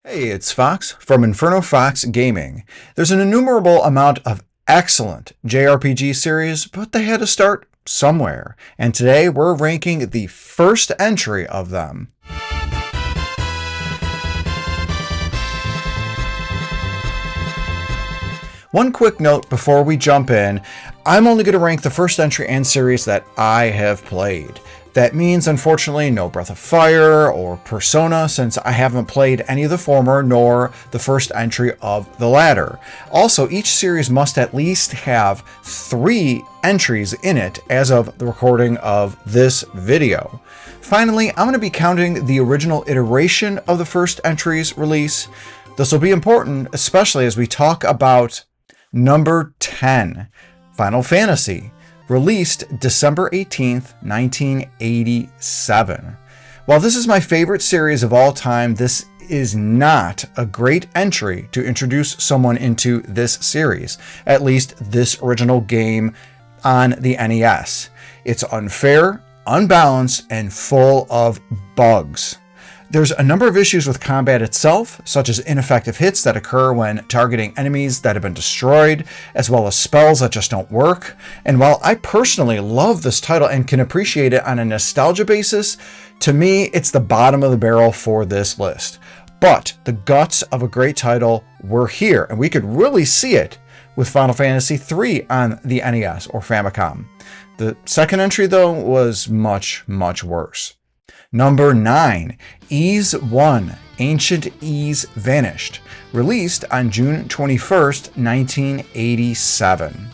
Hey, it's Fox from Inferno Fox Gaming. There's an innumerable amount of excellent jRPG series, but they had to start somewhere. And today we're ranking the first entry of them. One quick note before we jump in, I'm only going to rank the first entry and series that I have played. That means, unfortunately, no Breath of Fire or Persona, since I haven't played any of the former nor the first entry of the latter. Also, each series must at least have 3 entries in it as of the recording of this video. Finally, I'm going to be counting the original iteration of the first entry's release. This will be important, especially as we talk about number 10, Final Fantasy. Released December 18th, 1987. While this is my favorite series of all time, this is not a great entry to introduce someone into this series, at least this original game on the NES. It's unfair, unbalanced, and full of bugs. There's a number of issues with combat itself, such as ineffective hits that occur when targeting enemies that have been destroyed, as well as spells that just don't work. And while I personally love this title and can appreciate it on a nostalgia basis, to me it's the bottom of the barrel for this list. But the guts of a great title were here, and we could really see it with Final Fantasy III on the NES or Famicom. The second entry, though, was much, much worse. Number 9, Ys 1, Ancient Ys Vanished, released on June 21st, 1987.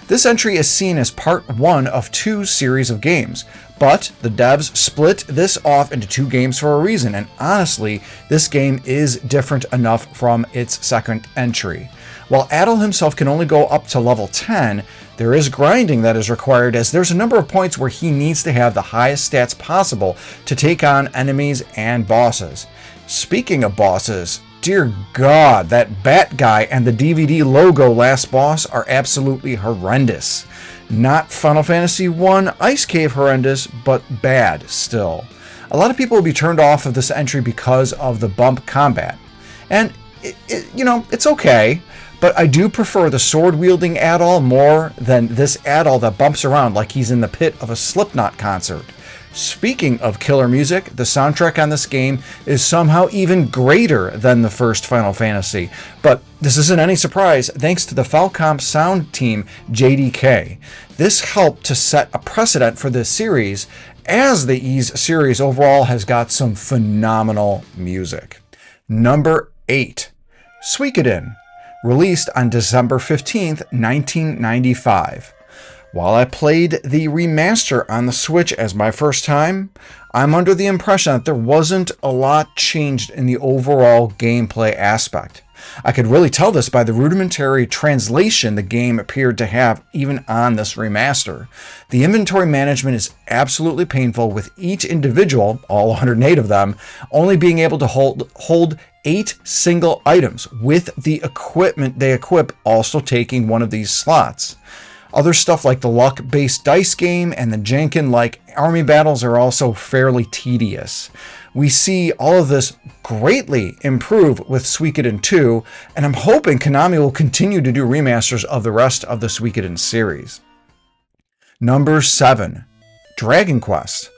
This entry is seen as part 1 of 2 series of games, but the devs split this off into 2 games for a reason, and honestly, this game is different enough from its second entry. While Adel himself can only go up to level 10, there is grinding that is required, as there's a number of points where he needs to have the highest stats possible to take on enemies and bosses. Speaking of bosses, dear God, that bat guy and the DVD logo last boss are absolutely horrendous. Not Final Fantasy I Ice Cave horrendous, but bad still. A lot of people will be turned off of this entry because of the bump combat. And, it's okay. But I do prefer the sword-wielding Adol more than this Adol that bumps around like he's in the pit of a Slipknot concert. Speaking of killer music, the soundtrack on this game is somehow even greater than the first Final Fantasy. But this isn't any surprise thanks to the Falcom sound team JDK. This helped to set a precedent for this series, as the Ys series overall has got some phenomenal music. Number 8, Suikoden. Released on December 15th, 1995. While I played the remaster on the Switch as my first time, I'm under the impression that there wasn't a lot changed in the overall gameplay aspect. I could really tell this by the rudimentary translation the game appeared to have even on this remaster. The inventory management is absolutely painful, with each individual, all 108 of them, only being able to hold 8 single items, with the equipment they equip also taking one of these slots. Other stuff like the luck-based dice game and the Jenkin-like army battles are also fairly tedious. We see all of this greatly improve with Suikoden 2, and I'm hoping Konami will continue to do remasters of the rest of the Suikoden series. Number 7, Dragon Quest,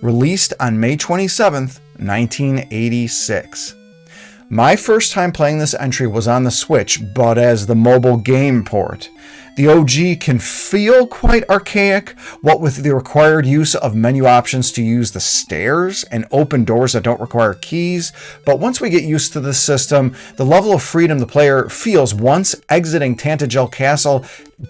released on May 27th, 1986. My first time playing this entry was on the Switch, but as the mobile game port. The OG can feel quite archaic, what with the required use of menu options to use the stairs and open doors that don't require keys, but once we get used to the system, the level of freedom the player feels once exiting Tantagel Castle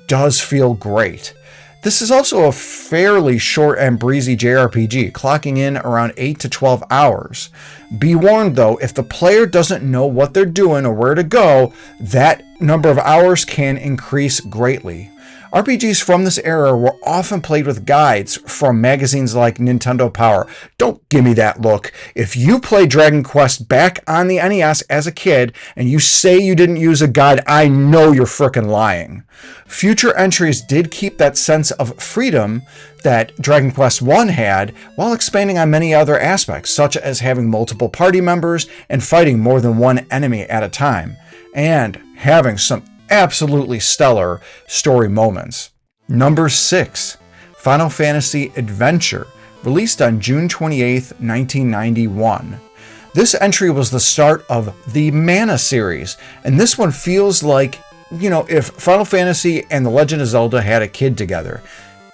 does feel great. This is also a fairly short and breezy jRPG, clocking in around 8 to 12 hours. Be warned though, if the player doesn't know what they're doing or where to go, that number of hours can increase greatly. RPGs from this era were often played with guides from magazines like Nintendo Power. Don't give me that look. If you played Dragon Quest back on the NES as a kid and you say you didn't use a guide, I know you're frickin' lying. Future entries did keep that sense of freedom that Dragon Quest I had, while expanding on many other aspects, such as having multiple party members and fighting more than one enemy at a time, and having some absolutely stellar story moments. Number 6, Final Fantasy Adventure, released on June 28, 1991. This entry was the start of the Mana series, and this one feels like, if Final Fantasy and The Legend of Zelda had a kid together,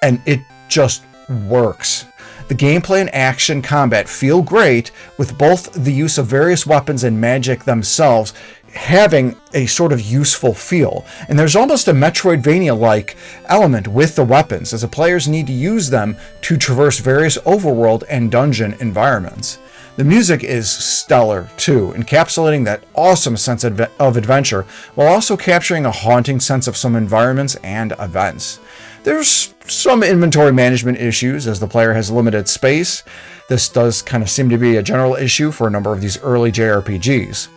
and it just works. The gameplay and action combat feel great, with both the use of various weapons and magic themselves having a sort of useful feel. And there's almost a Metroidvania-like element with the weapons, as the players need to use them to traverse various overworld and dungeon environments. The music is stellar too, encapsulating that awesome sense of adventure, while also capturing a haunting sense of some environments and events. There's some inventory management issues, as the player has limited space. This does kind of seem to be a general issue for a number of these early jRPGs.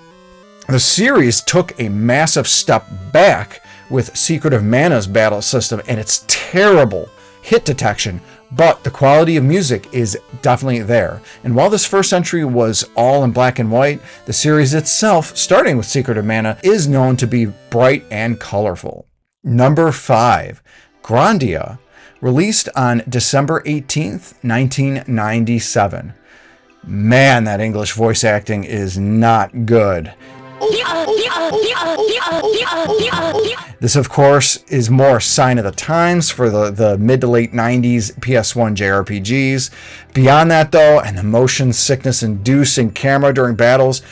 The series took a massive step back with Secret of Mana's battle system and its terrible hit detection, but the quality of music is definitely there. And while this first entry was all in black and white, the series itself, starting with Secret of Mana, is known to be bright and colorful. Number 5, Grandia, released on December 18th, 1997. Man, that English voice acting is not good. This, of course, is more a sign of the times for the mid to late 90s PS1 jRPGs. Beyond that, though, and the motion sickness-inducing camera during battles,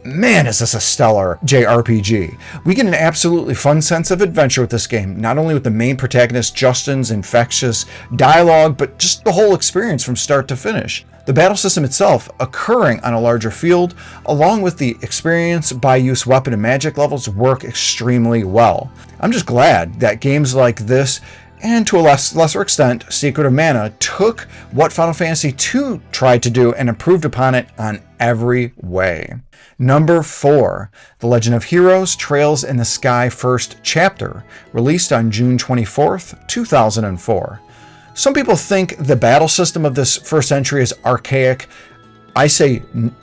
man, is this a stellar jRPG. We get an absolutely fun sense of adventure with this game, not only with the main protagonist Justin's infectious dialogue, but just the whole experience from start to finish. The battle system itself occurring on a larger field, along with the experience by use weapon and magic levels, work extremely well. I'm just glad that games like this, and to a lesser extent, Secret of Mana, took what Final Fantasy II tried to do and improved upon it on every way. Number 4, The Legend of Heroes Trails in the Sky First Chapter, released on June 24th, 2004. Some people think the battle system of this first entry is archaic. I say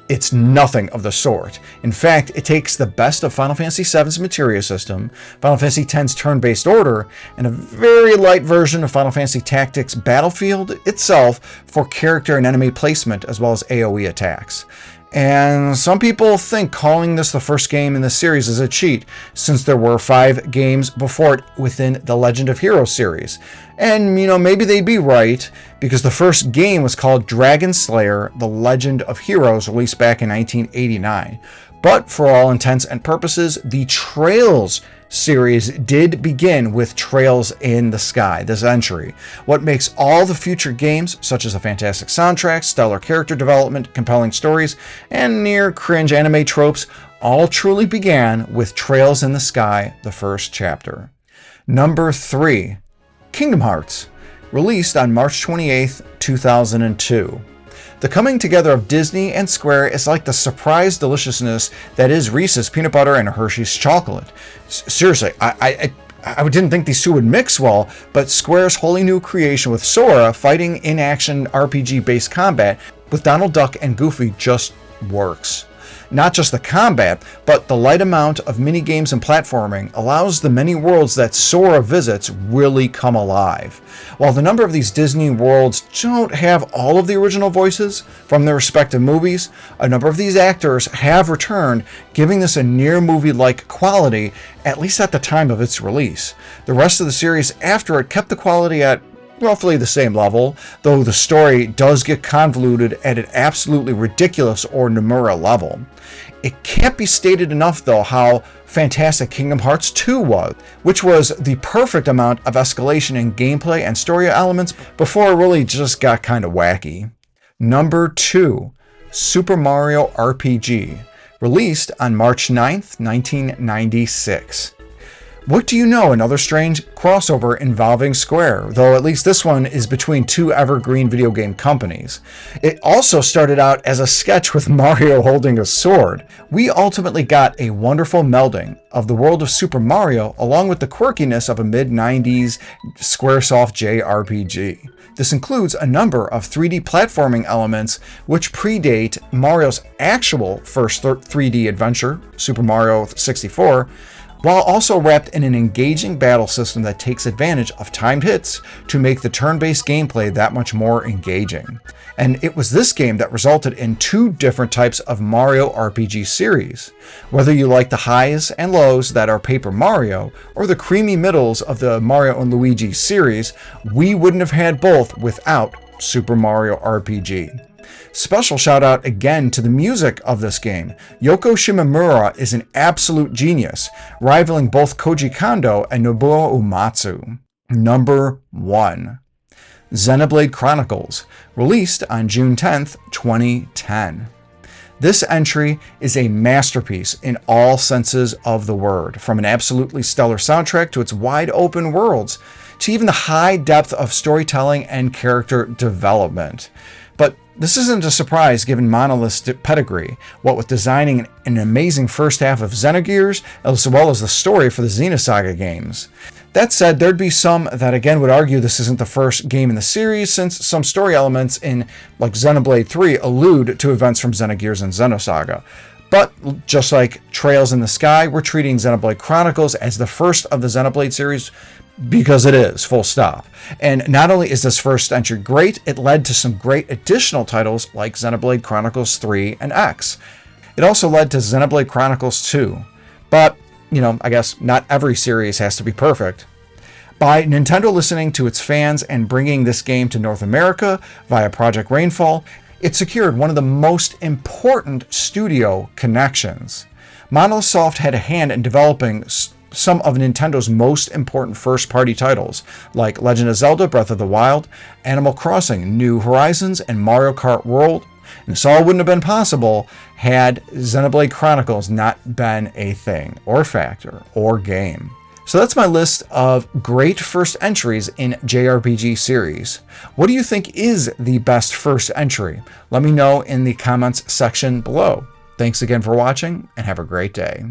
it's nothing of the sort. In fact, it takes the best of Final Fantasy VII's materia system, Final Fantasy X's turn-based order, and a very light version of Final Fantasy Tactics Battlefield itself for character and enemy placement, as well as AoE attacks. And some people think calling this the first game in the series is a cheat, since there were 5 games before it within the Legend of Heroes series. And, maybe they'd be right, because the first game was called Dragon Slayer: The Legend of Heroes, released back in 1989. But for all intents and purposes, the Trails series did begin with Trails in the Sky, this entry. What makes all the future games, such as a fantastic soundtrack, stellar character development, compelling stories, and near cringe anime tropes, all truly began with Trails in the Sky, the first chapter. Number 3, Kingdom Hearts, released on March 28th, 2002. The coming together of Disney and Square is like the surprise deliciousness that is Reese's peanut butter and Hershey's chocolate. Seriously, I didn't think these two would mix well, but Square's wholly new creation with Sora fighting in-action RPG-based combat with Donald Duck and Goofy just works. Not just the combat, but the light amount of mini-games and platforming allows the many worlds that Sora visits really come alive. While the number of these Disney worlds don't have all of the original voices from their respective movies, a number of these actors have returned, giving this a near movie-like quality, at least at the time of its release. The rest of the series after it kept the quality at roughly the same level, though the story does get convoluted at an absolutely ridiculous or Nomura level. It can't be stated enough, though, how fantastic Kingdom Hearts 2 was, which was the perfect amount of escalation in gameplay and story elements before it really just got kind of wacky. Number 2, Super Mario RPG, released on March 9th, 1996. What do you know? Another strange crossover involving Square, though at least this one is between two evergreen video game companies. It also started out as a sketch with Mario holding a sword. We ultimately got a wonderful melding of the world of Super Mario along with the quirkiness of a mid-90s Squaresoft jRPG. This includes a number of 3D platforming elements which predate Mario's actual first 3D adventure, Super Mario 64, while also wrapped in an engaging battle system that takes advantage of timed hits to make the turn-based gameplay that much more engaging. And it was this game that resulted in two different types of Mario RPG series. Whether you like the highs and lows that are Paper Mario, or the creamy middles of the Mario and Luigi series, we wouldn't have had both without Super Mario RPG. Special shout out again to the music of this game. Yoko Shimomura is an absolute genius, rivaling both Koji Kondo and Nobuo Uematsu. Number 1. Xenoblade Chronicles, released on June 10th, 2010. This entry is a masterpiece in all senses of the word, from an absolutely stellar soundtrack to its wide open worlds, to even the high depth of storytelling and character development. But this isn't a surprise given Monolith's pedigree, what with designing an amazing first half of Xenogears, as well as the story for the Xenosaga games. That said, there'd be some that again would argue this isn't the first game in the series, since some story elements in like Xenoblade 3 allude to events from Xenogears and Xenosaga. But just like Trails in the Sky, we're treating Xenoblade Chronicles as the first of the Xenoblade series because it is, full stop. And not only is this first entry great, it led to some great additional titles like Xenoblade Chronicles 3 and X. It also led to Xenoblade Chronicles 2. But, I guess not every series has to be perfect. By Nintendo listening to its fans and bringing this game to North America via Project Rainfall, it secured one of the most important studio connections. Monolith Soft had a hand in developing some of Nintendo's most important first-party titles, like Legend of Zelda Breath of the Wild, Animal Crossing New Horizons, and Mario Kart World. And this all wouldn't have been possible had Xenoblade Chronicles not been a thing, or factor, or game. So that's my list of great first entries in jRPG series. What do you think is the best first entry? Let me know in the comments section below. Thanks again for watching, and have a great day.